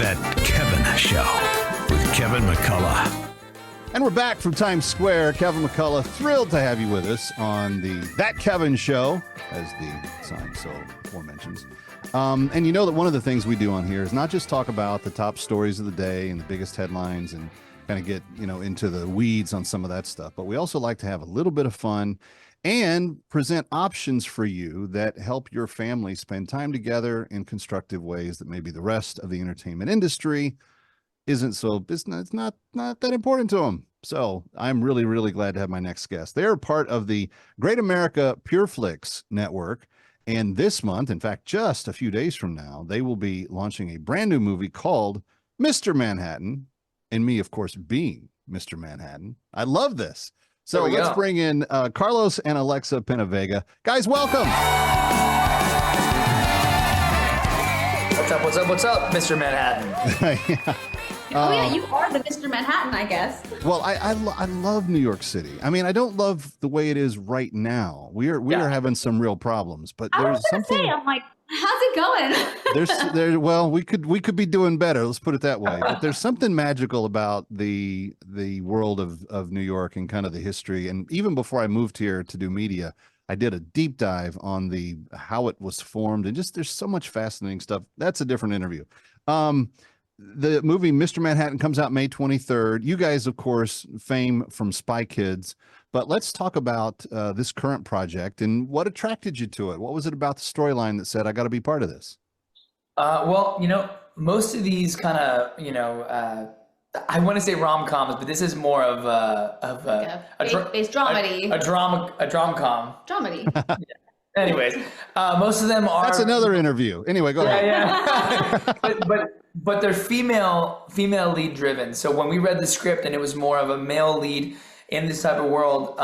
That Kevin Show with Kevin McCullough. And we're back from Times Square. Kevin McCullough, thrilled to have you with us on the That Kevin Show, as the sign so aforementions. And you know that one of the things we do on here is not just talk about the top stories of the day and the biggest headlines and kind of get, into the weeds on some of that stuff, but we also like to have a little bit of fun and present options for you that help your family spend time together in constructive ways that maybe the rest of the entertainment industry it's not that important to them. So I'm really, really glad to have my next guest. They are part of the Great America PureFlix network. And this month, in fact, just a few days from now, they will be launching a brand new movie called Mr. Manhattan. And me, of course, being Mr. Manhattan. I love this. So let's bring in Carlos and Alexa Penavega. Guys, welcome. What's up, Mr. Manhattan? Yeah. You are the Mr. Manhattan, I guess. Well, I love New York City. I mean, I don't love the way it is right now. We are having some real problems, but there's something. I'm like, how's it going? Well, we could be doing better. Let's put it that way. But there's something magical about the world of New York and kind of the history. And even before I moved here to do media, I did a deep dive on how it was formed, and just there's so much fascinating stuff. That's a different interview. The movie Mr. Manhattan comes out May 23rd. You guys, of course, fame from Spy Kids, but let's talk about this current project and what attracted you to it. What was it about the storyline that said, I got to be part of this? Well, most of these kind of, I want to say rom-coms, but this is more of a faith-based dramedy. A drom-com. Dramedy. Anyways, most of them are. That's another interview. Anyway, go ahead. Yeah. but they're female lead driven. So when we read the script and it was more of a male lead in this type of world,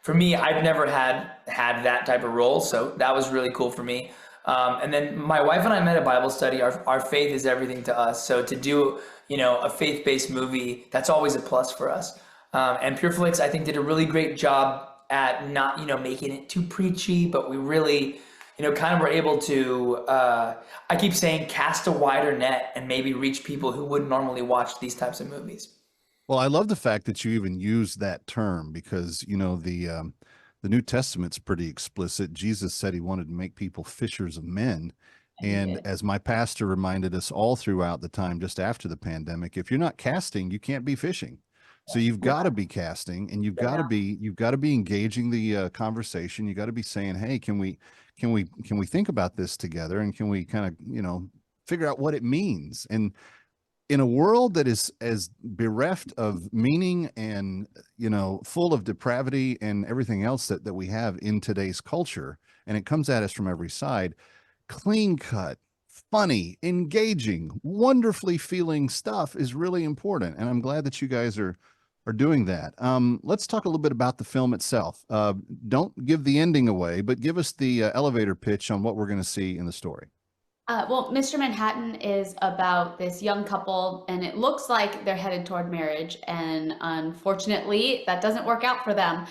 for me, I've never had that type of role. So that was really cool for me. And then my wife and I met at Bible study. Our faith is everything to us. So to do, a faith-based movie, that's always a plus for us. And PureFlix, I think, did a really great job at not, making it too preachy, but we really, kind of were able to, I keep saying, cast a wider net and maybe reach people who wouldn't normally watch these types of movies. Well, I love the fact that you even use that term because, the New Testament's pretty explicit. Jesus said he wanted to make people fishers of men. And as my pastor reminded us all throughout the time just after the pandemic, if you're not casting, you can't be fishing. So you've got to be casting, and you've got to be engaging the conversation. You got to be saying, "Hey, can we think about this together, and can we kind of figure out what it means?" And in a world that is as bereft of meaning and full of depravity and everything else that we have in today's culture, and it comes at us from every side, clean cut, funny, engaging, wonderfully feeling stuff is really important. And I'm glad that you guys are doing that. Let's talk a little bit about the film itself. Don't give the ending away, but give us the elevator pitch on what we're going to see in the story. Well, Mr. Manhattan is about this young couple, and it looks like they're headed toward marriage. And unfortunately, that doesn't work out for them.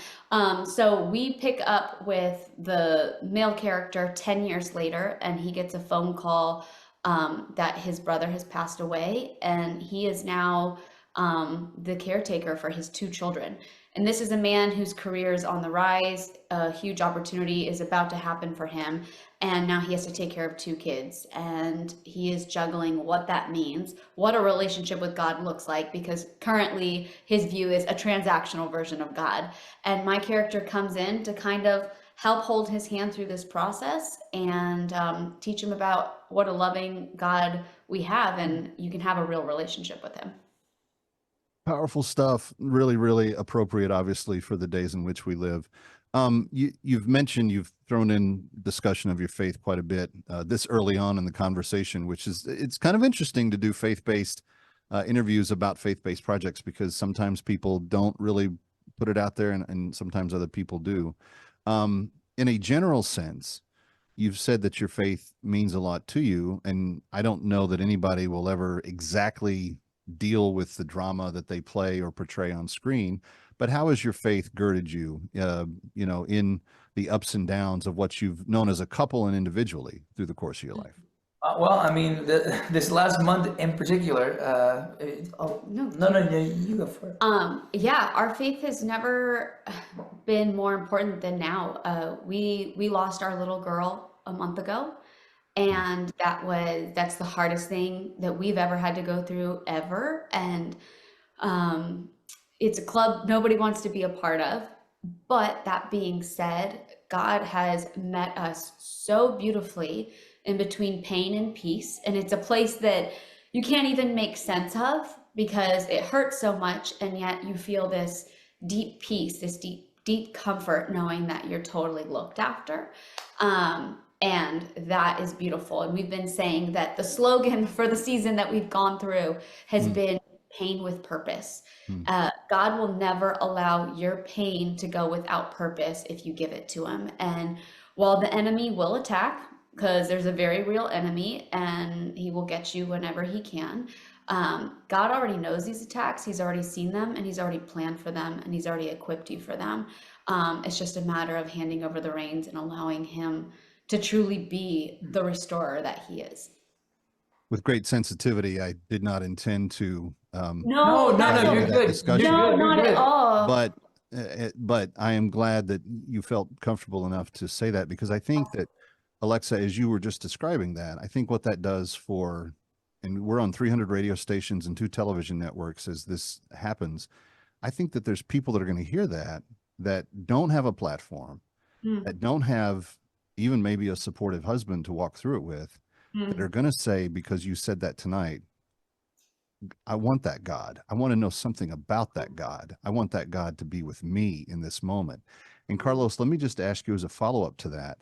So we pick up with the male character 10 years later, and he gets a phone call that his brother has passed away, and he is now the caretaker for his two children. And this is a man whose career is on the rise. A huge opportunity is about to happen for him. And now he has to take care of two kids. And he is juggling what that means, what a relationship with God looks like, because currently his view is a transactional version of God. And my character comes in to kind of help hold his hand through this process and teach him about what a loving God we have. And you can have a real relationship with him. Powerful stuff. Really, really appropriate, obviously, for the days in which we live. You've mentioned, you've thrown in discussion of your faith quite a bit this early on in the conversation, which is, it's kind of interesting to do faith-based interviews about faith-based projects, because sometimes people don't really put it out there, and sometimes other people do. In a general sense, you've said that your faith means a lot to you, and I don't know that anybody will ever exactly deal with the drama that they play or portray on screen, but how has your faith girded you, in the ups and downs of what you've known as a couple and individually through the course of your life? Well, I mean, this last month in particular. No, you go for it. Yeah, our faith has never been more important than now. We lost our little girl a month ago, and that's the hardest thing that we've ever had to go through ever. And it's a club nobody wants to be a part of. But that being said, God has met us so beautifully in between pain and peace. And it's a place that you can't even make sense of because it hurts so much. And yet you feel this deep peace, this deep comfort knowing that you're totally looked after. And that is beautiful. And we've been saying that the slogan for the season that we've gone through has been pain with purpose. God will never allow your pain to go without purpose if you give it to him. And while the enemy will attack, because there's a very real enemy and he will get you whenever he can, God already knows these attacks. He's already seen them and he's already planned for them and he's already equipped you for them. It's just a matter of handing over the reins and allowing him to truly be the restorer that he is. With great sensitivity, I did not intend to No, you're that good. discussion. You're No, not good. at all. but I am glad that you felt comfortable enough to say that, because I think that, Alexa, as you were just describing that, I think what that does for, and we're on 300 radio stations and 2 television networks as this happens, I think that there's people that are going to hear that don't have a platform, that don't have even maybe a supportive husband to walk through it with, that are going to say, because you said that tonight, I want that God. I want to know something about that God. I want that God to be with me in this moment. And Carlos, let me just ask you as a follow-up to that.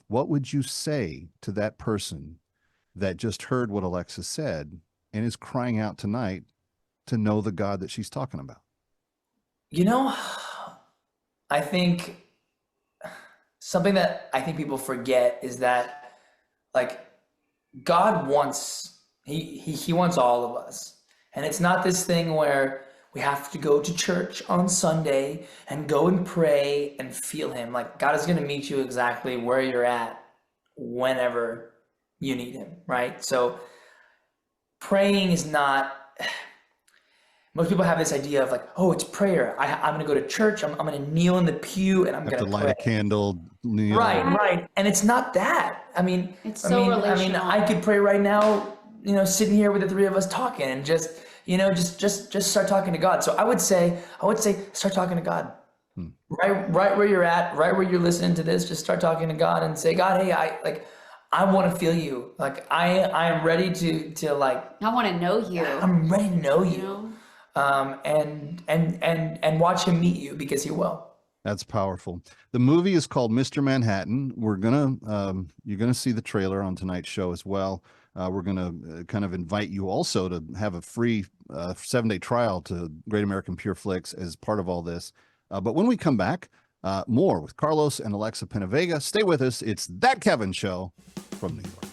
What would you say to that person that just heard what Alexa said and is crying out tonight to know the God that she's talking about? You know, I think something that I think people forget is that, like, God wants, he wants all of us. And it's not this thing where we have to go to church on Sunday and go and pray and feel him. Like, God is going to meet you exactly where you're at whenever you need him, right? So praying is not, most people have this idea of like, oh, it's prayer. I'm going to go to church. I'm going to kneel in the pew and I'm going to light a candle. Right. And it's not that. I mean, It's so relational. I could pray right now, sitting here with the 3 of us talking and just start talking to God. So I would say, start talking to God. Right where you're at, right where you're listening to this, just start talking to God and say, God, hey, I want to feel you. Like, I am ready to like, I want to know you. I'm ready to know you. know? And watch him meet you, because he will. That's powerful. The movie is called Mr. Manhattan. You're gonna see the trailer on tonight's show as well. We're gonna kind of invite you also to have a free 7-day trial to Great American Pure Flix as part of all this. But when we come back, more with Carlos and Alexa Penavega. Stay with us. It's That Kevin Show from New York.